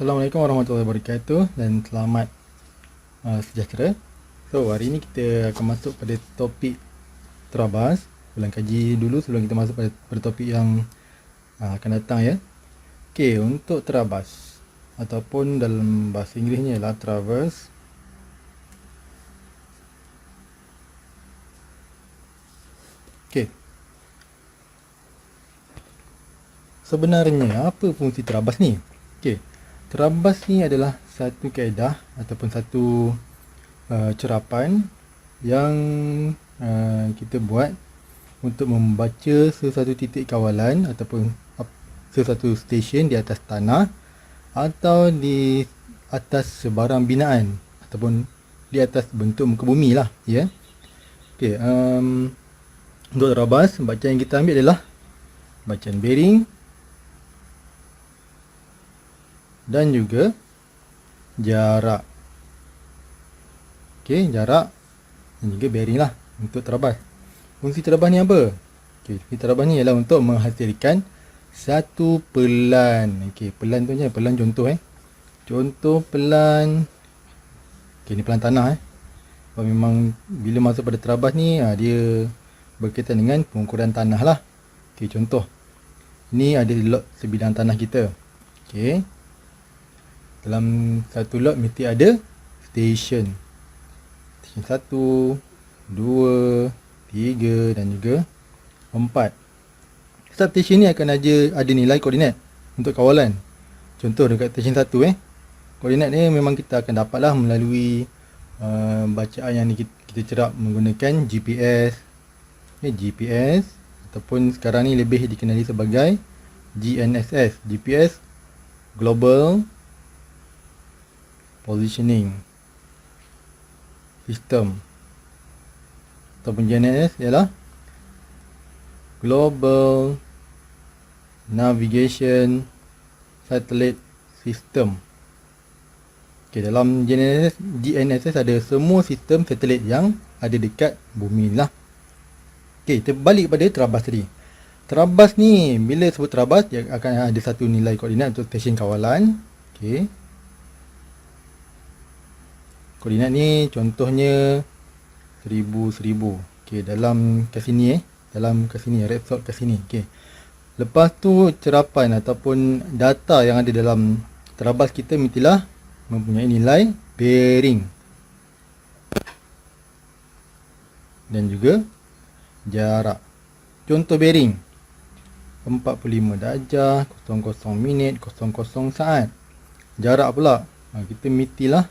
Assalamualaikum warahmatullahi wabarakatuh dan selamat sejahtera. So, hari ini kita akan masuk pada topik terabas. Ulang kaji dulu sebelum kita masuk pada topik yang akan datang ya. Okey, untuk terabas ataupun dalam bahasa Inggerisnya ialah traverse. Okey. Sebenarnya apa fungsi terabas ni? Okey. Terabas ni adalah satu kaedah ataupun satu cerapan yang kita buat untuk membaca sesuatu titik kawalan ataupun sesuatu stesen di atas tanah atau di atas sebarang binaan ataupun di atas bentuk muka bumi lah ya. Okey, untuk terabas bacaan yang kita ambil adalah bacaan bearing dan juga jarak. Okey, jarak dan juga bearing lah untuk terabas. Fungsi terabas ni apa? Okey, fungsi terabas ni ialah untuk menghasilkan satu pelan. Okey, pelan tu je, pelan contoh Contoh pelan. Okey, ni pelan tanah Sebab memang bila masuk pada terabas ni dia berkaitan dengan pengukuran tanah lah. Okey, contoh. Ni ada lot sebidang tanah kita. Okey. Dalam satu lot mesti ada stesen. Stesen 1, 2, 3 dan juga 4. Setiap stesen ni akan ada nilai koordinat untuk kawalan. Contoh dekat stesen 1 koordinat ni memang kita akan dapatlah melalui bacaan yang kita cerap menggunakan GPS. GPS ataupun sekarang ni lebih dikenali sebagai GNSS, GPS Global Positioning System, ataupun GNSS ialah Global Navigation Satellite System. Okay, dalam GNSS ada semua sistem satelit yang ada dekat bumi lah. Okay, kita balik pada terabas tadi. Terabas ni, bila sebut terabas, dia akan ada satu nilai koordinat untuk stesen kawalan. Okay. Koordinat ni contohnya 1000. Okay, dalam kat sini dalam kat sini, red sort kat sini. Okay. Lepas tu cerapan ataupun data yang ada dalam terabas kita mestilah mempunyai nilai bearing dan juga jarak. Contoh bearing 45 darjah, 00 minit, 00 saat. Jarak pula kita mestilah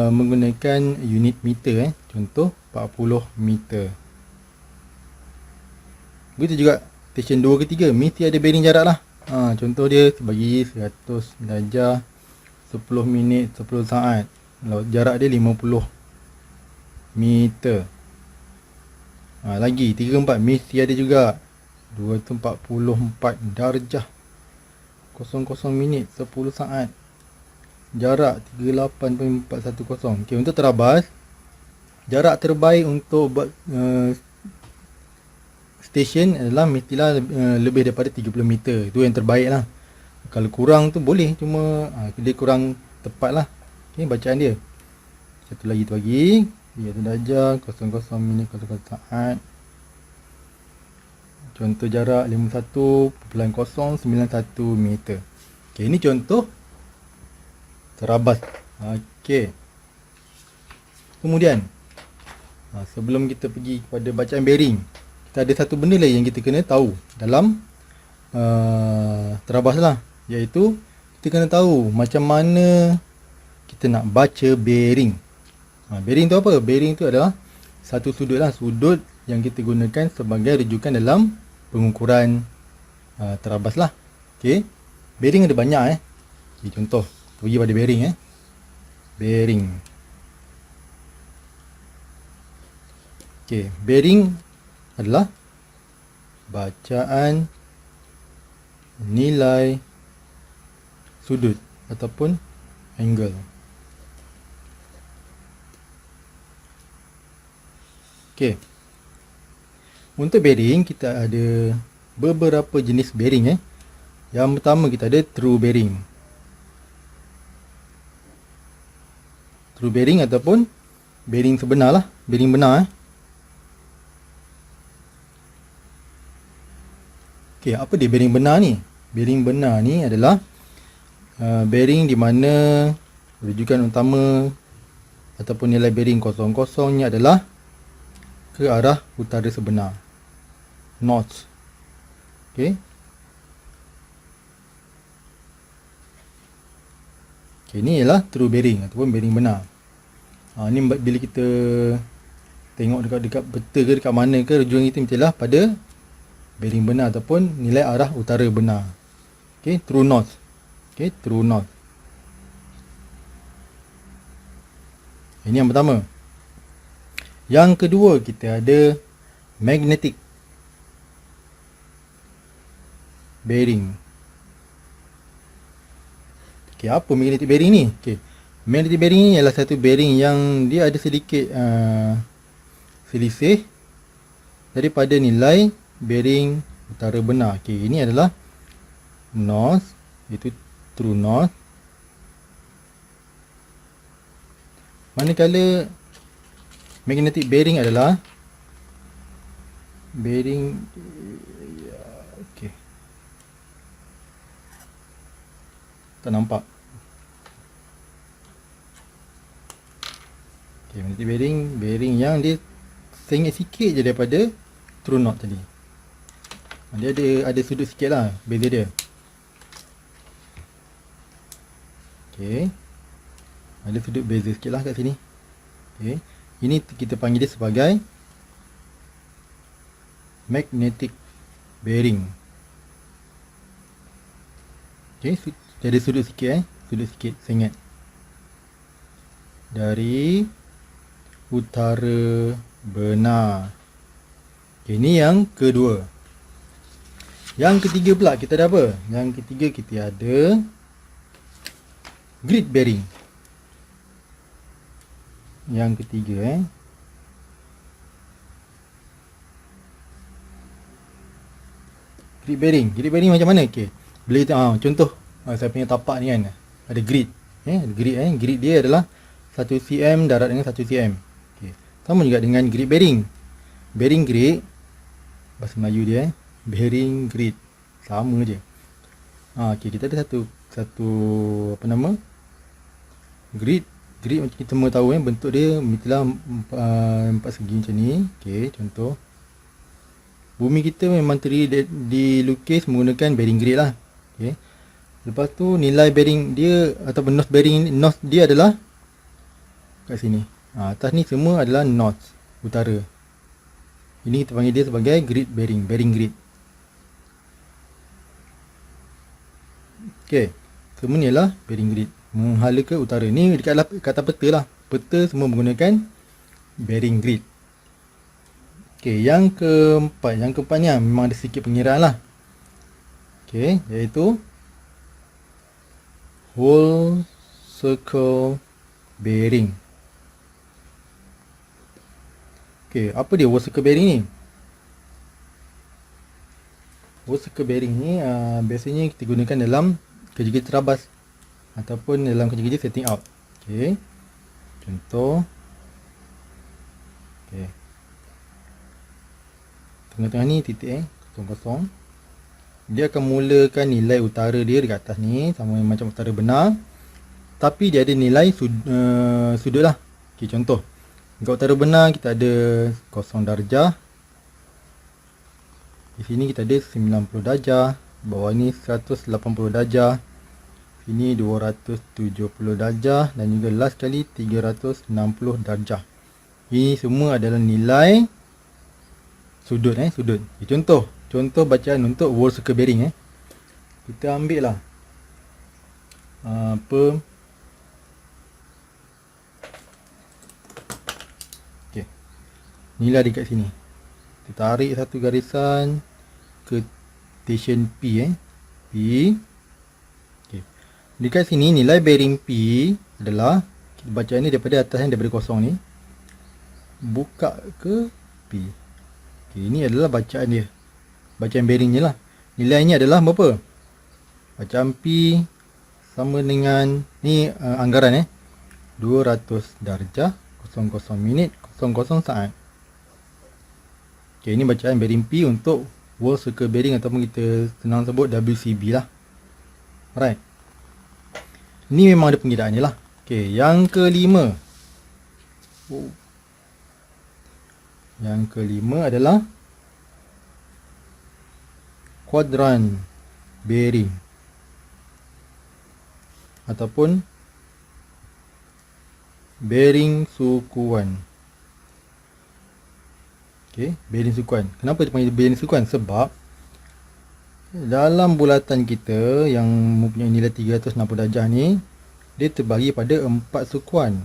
menggunakan unit meter contoh 40 meter. Begitu juga stesen 2 ke 3 mesti ada bearing jarak lah. Contoh dia bagi 100 darjah, 10 minit, 10 saat. Jarak dia 50 meter. Lagi 3 4 mesti ada juga 244 darjah, 00 minit, 10 saat. Jarak 38.410. Okey, untuk terabas jarak terbaik untuk buat stesen adalah mestilah lebih daripada 30 meter. Itu yang terbaik lah. Kalau kurang tu boleh, cuma dia kurang tepat lah. Okey, bacaan dia. Satu lagi tu bagi 3 darjah, 00 minit, 00 saat. Contoh jarak 51.091 meter. Okey, ini contoh terabas. Okey. Kemudian sebelum kita pergi kepada bacaan bearing, kita ada satu benda lagi yang kita kena tahu dalam terabas lah, iaitu kita kena tahu macam mana kita nak baca bearing. Bearing tu apa? Bearing tu adalah satu sudut lah, sudut yang kita gunakan sebagai rujukan dalam pengukuran terabas lah. Okey. Bearing ada banyak Okay, contoh pergi pada bearing bearing. Okey, bearing adalah bacaan nilai sudut ataupun angle. Okey. Untuk bearing kita ada beberapa jenis bearing Yang pertama kita ada true bearing. true bearing ataupun bearing sebenar lah, bearing benar. Okey, apa dia bearing benar ni? Bearing benar ni adalah bearing di mana rujukan utama ataupun nilai bearing 00 ni adalah ke arah utara sebenar, north. Okey. Okey, ni ialah true bearing ataupun bearing benar. Ni bila kita tengok dekat peta ke dekat mana ke, rujukan kita mestilah pada bearing benar ataupun nilai arah utara benar. Okey, true north. Okey, true north. Ini yang pertama. Yang kedua, kita ada magnetic bearing. Okey, apa magnetic bearing ni? Okey, magnetic bearing ni adalah satu bearing yang dia ada sedikit selisih daripada nilai bearing utara benar. Okey, ini adalah north, iaitu true north. Manakala magnetic bearing adalah bearing, okey, tak nampak. Okey, magnetic bearing yang dia sengit sikit je daripada true north tadi. Dia ada sudut sikit lah beza dia. Okey, ada sudut beza sikit lah kat sini. Okey, ini kita panggil dia sebagai magnetic bearing. Okey, ada sudut sikit sudut sikit sengit dari utara benar. Okey, ini yang kedua. Yang ketiga pula kita ada apa? Yang ketiga kita ada grid bearing. Yang ketiga grid bearing. Grid bearing macam mana? Okey, bila kita contoh saya punya tapak ni kan, ada grid. Ada grid grid dia adalah 1 cm darat dengan 1 cm. Okey, sama juga dengan grid bearing. Bearing grid, bahasa Melayu dia bearing grid, sama je. Okey, kita ada satu apa nama, grid macam kita semua tahu bentuk dia mestilah empat segi macam ni. Okey, contoh bumi kita memang dilukis menggunakan bearing grid lah. Okey, lepas tu nilai bearing dia ataupun north dia adalah kat sini. Atas ni semua adalah north, utara. Ini kita panggil dia sebagai grid bearing, bearing grid. Okey, semua ni adalah bearing grid, menghala ke utara. Ni dekat kata peta lah. Peta semua menggunakan bearing grid. Okey, yang keempat ni memang ada sedikit pengiraan lah. Okey, iaitu whole circle bearing. Okey, apa dia whole circle bearing ni? Whole circle bearing ni biasanya kita gunakan dalam kerja-kerja terabas ataupun dalam kerja-kerja setting out. Okey, contoh, okey, tengah-tengah ni titik kosong. Dia akan mulakan nilai utara dia dekat atas ni sama macam utara benar, tapi dia ada nilai sudut lah. Okey, contoh dekat utara benar kita ada 0 darjah, di sini kita ada 90 darjah, bawah ni 180 darjah, sini 270 darjah dan juga last kali 360 darjah. Ini semua adalah nilai sudut sudut. Contoh bacaan untuk whole circle bearing kita ambil lah okey, nilai dekat sini. Kita tarik satu garisan ke station P P. Okey, dekat sini nilai bearing P adalah, kita baca ni daripada atas daripada kosong ni buka ke P. Okey, ini adalah bacaan dia, bacaan bearingnya lah. Nilainya adalah berapa? Bacaan P sama dengan ni anggaran 200 darjah, 00 minit, 00 saat. Okay, ini bacaan bearing P untuk World Circle Bearing ataupun kita senang sebut WCB lah. Alright. Ini memang ada pengiraan ni lah. Okay, yang kelima. Yang kelima adalah quadrant bearing ataupun bearing sukuan. Okay, bearing sukuan. Kenapa dipanggil bearing sukuan? Sebab dalam bulatan kita yang mempunyai nilai 360 darjah ni, dia terbahagi pada 4 sukuan.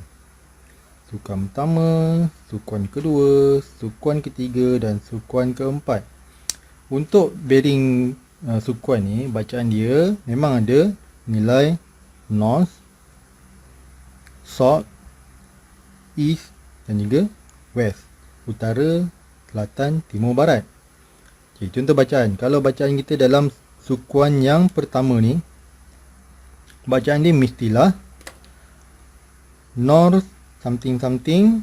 Sukuan pertama, sukuan kedua, sukuan ketiga dan sukuan keempat. Untuk bearing sukuan ni, bacaan dia memang ada nilai north, south, east dan juga west. Utara, selatan, timur, barat. Okay, contoh bacaan. Kalau bacaan kita dalam sukuan yang pertama ni, bacaan dia mestilah north something something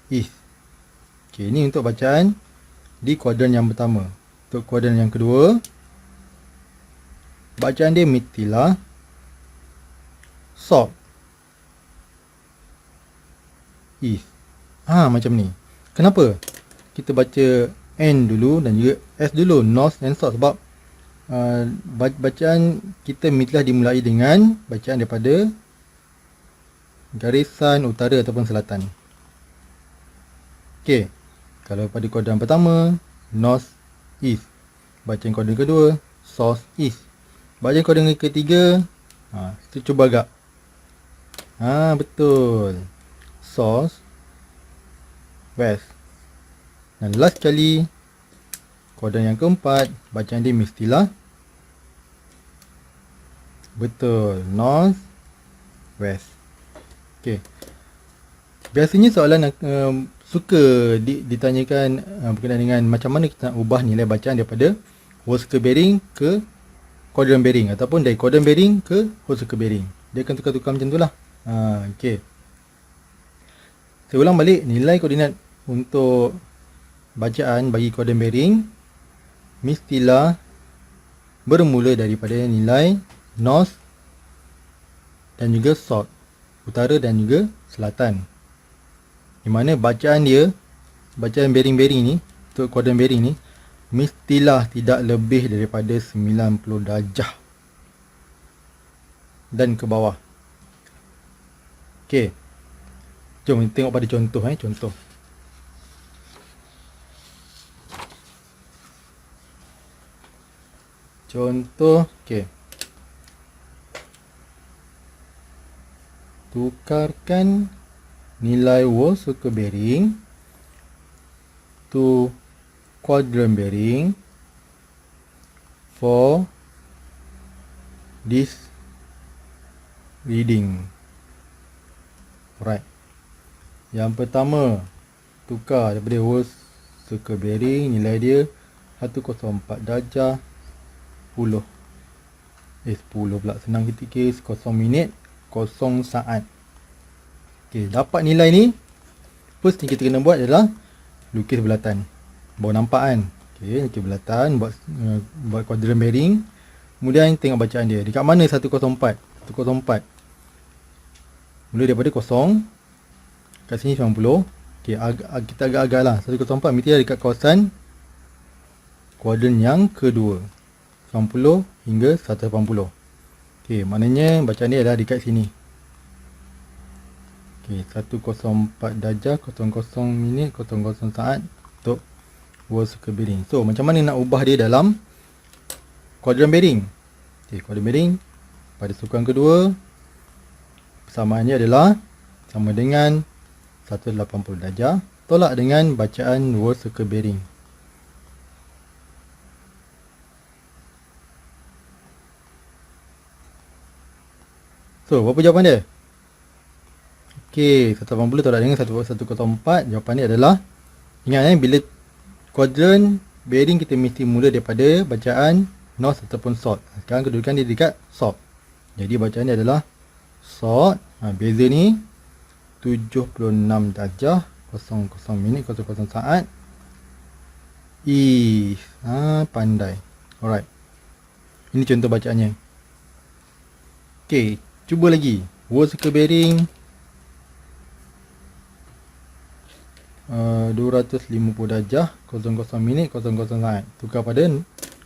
east. Okay, ini untuk bacaan di kuadran yang pertama. Untuk kuadran yang kedua, bacaan dia mestilah south east. Macam ni. Kenapa kita baca N dulu dan juga S dulu, north and south? Sebab bacaan kita mestilah dimulai dengan bacaan daripada garisan utara ataupun selatan. Okey, kalau pada kuadran pertama, north east. Bacaan kuadran kedua, south east. Bacaan kuadran ketiga, kita cuba agak. Betul, south west. Dan last kali, kuadran yang keempat, bacaan dia mestilah betul, north west. Okay. Biasanya soalan suka ditanyakan berkenaan dengan macam mana kita nak ubah nilai bacaan daripada whole circle bearing ke quadrant bearing ataupun dari quadrant bearing ke whole circle bearing. Dia akan tukar-tukar macam tu lah. Okay. Saya ulang balik, nilai koordinat untuk bacaan bagi quadrant bearing mestilah bermula daripada nilai north dan juga south, utara dan juga selatan. Di mana bacaan dia, bacaan bearing-bearing ni, untuk quadrant bearing ni, mestilah tidak lebih daripada 90 darjah dan ke bawah. Okey. Jom tengok pada contoh. Contoh. Contoh, okey. Tukarkan nilai whole circle bearing to quadrant bearing for this reading. Alright. Yang pertama, tukar daripada whole circle bearing, nilai dia 104 darjah 10 pula, senang kita kira 0 minit 0 saat. Okay, dapat nilai ni, first yang kita kena buat adalah lukis bulatan. Baru nampak kan? Okay, lukis bulatan, buat quadrant bearing. Kemudian tengok bacaan dia. Dekat mana 104? 104 mula daripada 0, kat sini 90. Okay, kita agak-agak lah. 104 mesti ada dekat kawasan kuadran yang kedua, 90 hingga 180. Okay, maknanya bacaan dia adalah dekat sini. Okay, 104 darjah 00 minit 00 saat untuk whole circle bearing. So, macam mana nak ubah dia dalam quadrant bearing? Okay, quadrant bearing pada sukuan kedua, persamaannya adalah sama dengan 180 darjah tolak dengan bacaan whole circle bearing. So, berapa jawapan dia? Okey, 180 tolak dengan 104. Jawapan dia adalah, ingat bila quadrant bearing kita mesti mula daripada bacaan north ataupun south. Sekarang kedudukan dia dekat south. Jadi bacaan dia adalah south. Beza ni 76 darjah 00 minit 00 saat. Pandai. Alright. Ini contoh bacaannya. Okay, cuba lagi. World circle bearing 250 darjah 00 minit 00 saat. Tukar pada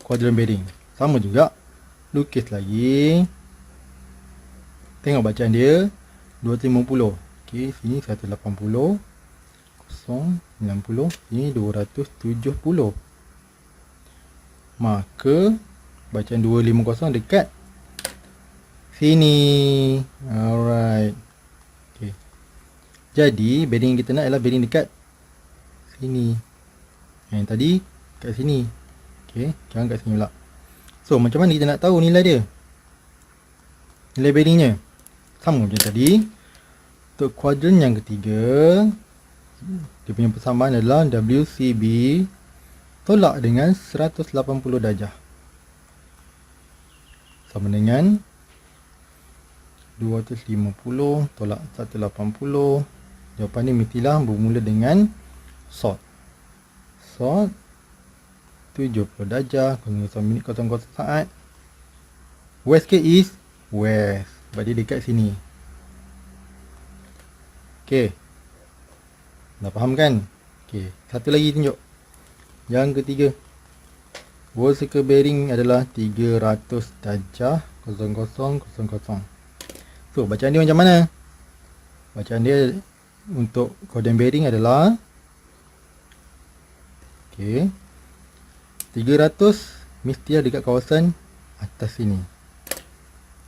quadrant bearing. Sama juga. Lukis lagi. Tengok bacaan dia 250. Okay, sini 180 090, ini 270. Maka bacaan 250 dekat sini. Alright. Okay. Jadi bearing kita nak ialah bearing dekat sini. Yang tadi kat sini. Okay, sekarang kat sini pula. So macam mana kita nak tahu nilai dia? Nilai bearingnya sama macam tadi. Untuk kuadran yang ketiga, dia punya persamaan adalah WCB tolak dengan 180 darjah. Sama dengan 250 tolak 180. Jawapan ni mestilah bermula dengan sort. Sort 70 darjah 00 minit 00 saat. West ke east? West. Sebab dia dekat sini. Okay, dah faham kan? Okay, satu lagi tunjuk. Yang ketiga, world circle bearing adalah 300 darjah 00 So bacaan dia macam mana? Bacaan dia untuk quadrant bearing adalah okay, 300 mesti ada dekat kawasan atas sini.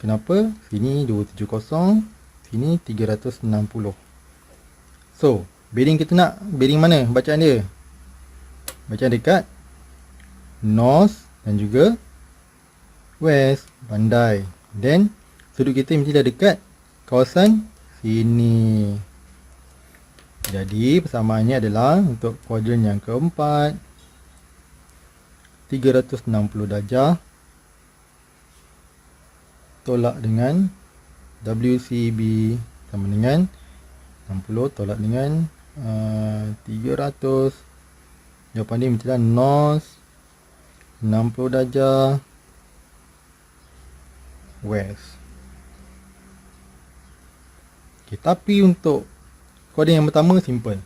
Kenapa? Sini 270, sini 360. So, bearing kita nak bearing mana bacaan dia? Bacaan dekat north dan juga west. Pandai. Then, sudut kita mesti dah dekat kawasan sini. Jadi, persamaannya adalah untuk kuadran yang keempat 360 darjah tolak dengan WCB sama dengan 60 tolak dengan 300. Jawapan ni mestilah north 60 darjah west. Okay, tapi untuk kuadran yang pertama simple.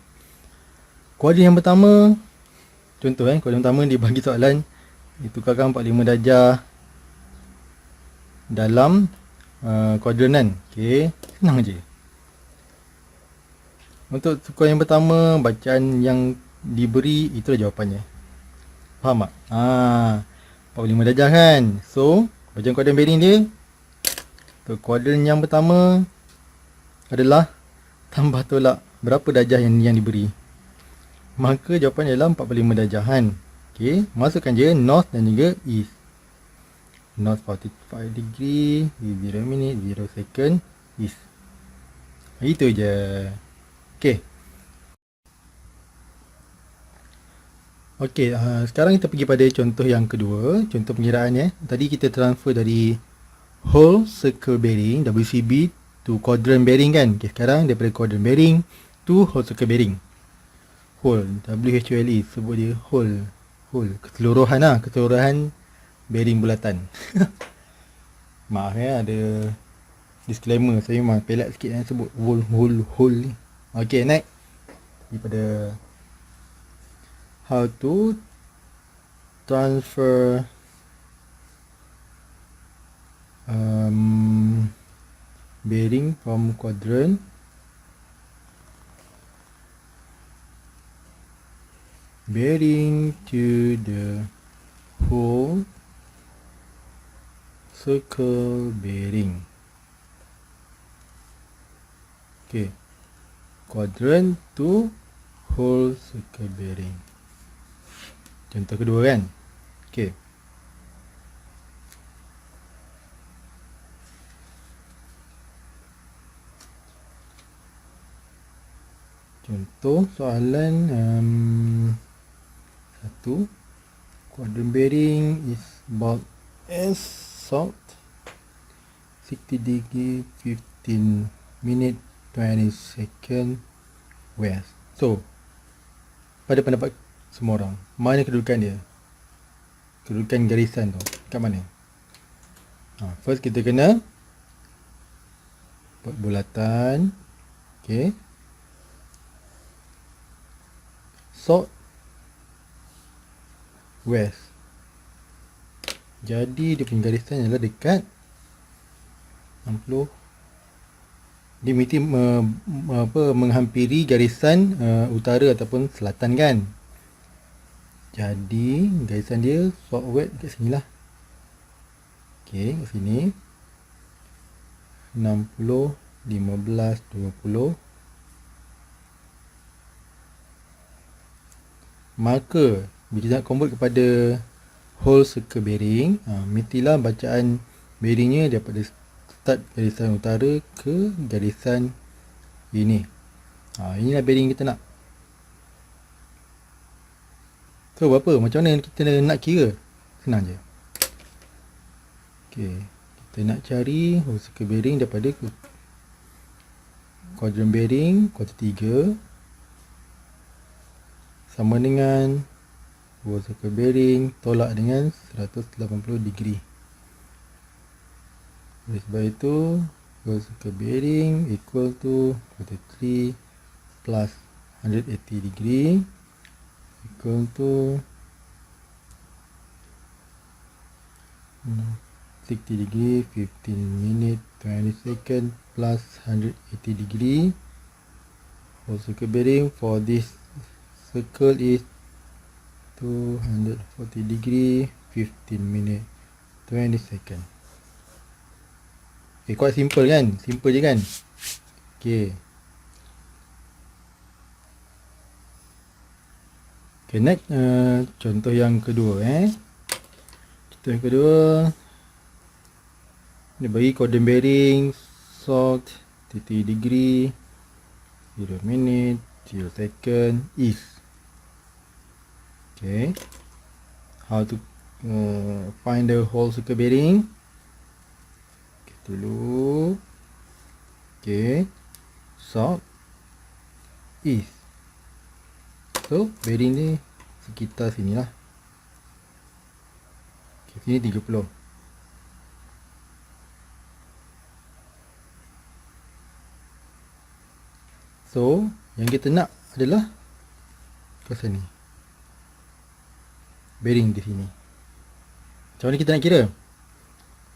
Kuadran yang pertama, contoh kuadran pertama dia bagi soalan ditukarkan 45 darjah dalam kuadranan. Okay, senang je. Untuk tukar yang pertama, bacaan yang diberi itulah jawapannya. Faham tak? 45 darjah kan. So, bacaan kuadran bearing dia untuk kuadran yang pertama adalah tambah tolak berapa darjah yang diberi. Maka jawapan adalah 45 darjahan. Okey, masukkan je north dan juga east. North 45 degree, 0 minit, 0 second, east. Itu je. Okey. Okey, sekarang kita pergi pada contoh yang kedua, contoh pengiraan ya. Tadi kita transfer dari whole circle bearing WCB to quadrant bearing kan. Okey, sekarang daripada quadrant bearing to whole circle bearing. Whole, WHOLE, sebut dia whole. Whole, keseluruhan lah, keseluruhan bearing bulatan. Maaf ya, ada disclaimer, saya memang pelat sikit sebut whole ni. Okay, next. Daripada how to transfer bearing from quadrant bearing to the whole circle bearing. Okay, quadrant to whole circle bearing. Contoh kedua kan. Okay, contoh soalan 1. Quadrant bearing is about as salt 60 degree 15 minute 20 second west. So, pada pendapat semua orang, mana kedudukan dia? Kedudukan garisan tu kat mana? First kita kena buat bulatan. Okay. South west. Jadi dia punya garisan adalah dekat 60. Dia mesti menghampiri garisan utara ataupun selatan kan. Jadi garisan dia south west dekat sini lah. Okay, kat sini 60, 15, 20. Maka bila kita nak convert kepada whole circle bearing, mestilah bacaan bearingnya daripada start garisan utara ke garisan ini. Inilah bearing kita nak. So berapa? Macam mana kita nak kira? Senang je. Okay, kita nak cari whole circle bearing daripada quadrant bearing kuarter 3 sama dengan whole circle bearing tolak dengan 180 degree. Oleh sebab itu whole circle bearing equal to kuarter 3 plus 180 degree equal to 60 degree, 15 minute, 20 second plus 180 degree. Whole circle bearing for this circle is 240 degree, 15 minute, 20 second. Okay, quite simple kan? Simple je kan? Okay. Okay, next contoh yang kedua Contoh yang kedua, dia bagi quadrant bearing south 30 degree, 0 minute, 0 second, east. Okay. How to find the whole circle bearing? Okay, dulu. Okay. South, east. So, bearing ni sekitar sini lah. Okay, sini 30. So, yang kita nak adalah kawasan ni. Bearing di sini. Macam mana kita nak kira?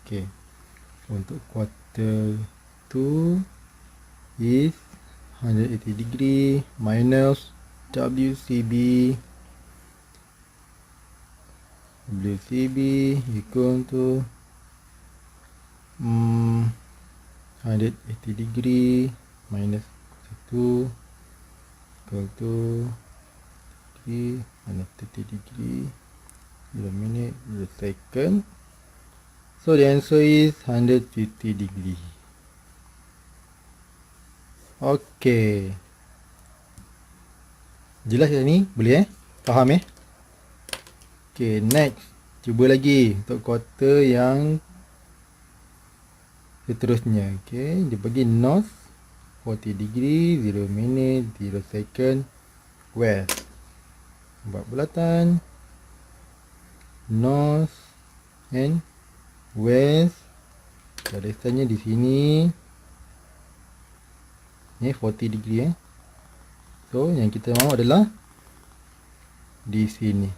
Okay. Untuk quarter 2 is 180 degree minus WCB equal to 180 degree minus 2 equal to 3 minus 30 degree, 0 minute, 0 second. So the answer is 150 degree. Okay. Jelas kat ni? Boleh Faham Okay, next. Cuba lagi untuk quarter yang seterusnya. Okay, dia bagi north 40 degree, 0 minute, 0 second, west. Buat bulatan north and west. Garisannya di sini. Ni 40 degree So yang kita mahu adalah di sini.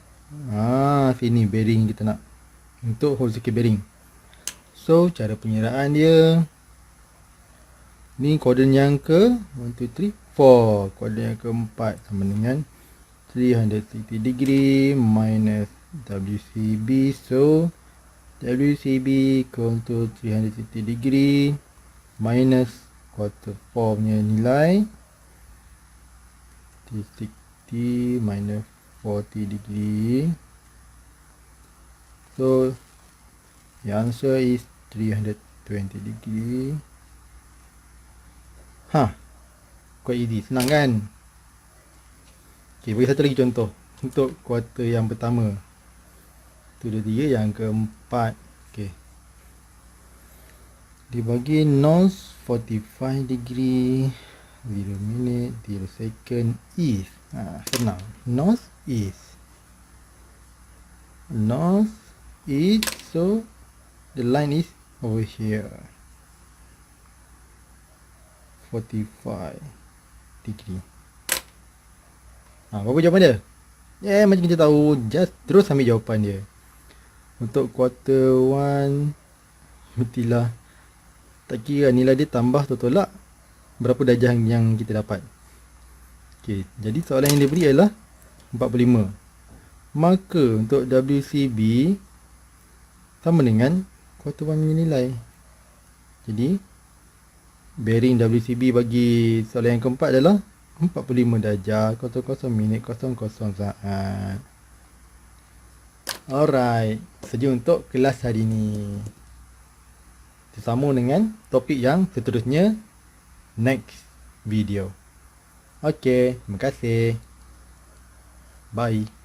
Sini bearing kita nak untuk whole circle bearing. So cara penyeraan dia, ni koordinat yang ke 1, 2, 3, 4. Koordinat yang keempat sama dengan 360 degree minus WCB. So WCB equal to 360 degree minus quarter 4 punya nilai 360 minus 40 degree. So the answer is 320 degree. Quite easy, senang kan? Okay, bagi satu lagi contoh untuk kuarter yang pertama. 1, 2, 3, yang keempat. Okay. dibagi north 45 degree 0 minute 0 second east. Senang. North east, so the line is over here, 45 degree. Berapa jawapan dia? Macam kita tahu, just terus ambil jawapan dia. Untuk quarter 1 mestilah tak kira nilai dia tambah atau tolak, berapa darjah yang kita dapat. Okey, jadi soalan yang dia beri adalah 45. Maka untuk WCB sama dengan quarter 1 punya nilai. Jadi bearing WCB bagi soalan yang keempat adalah 45 darjah 00 minit 00 saat. Alright, saja untuk kelas hari ini. Sambung dengan topik yang seterusnya next video. Okey, terima kasih. Bye.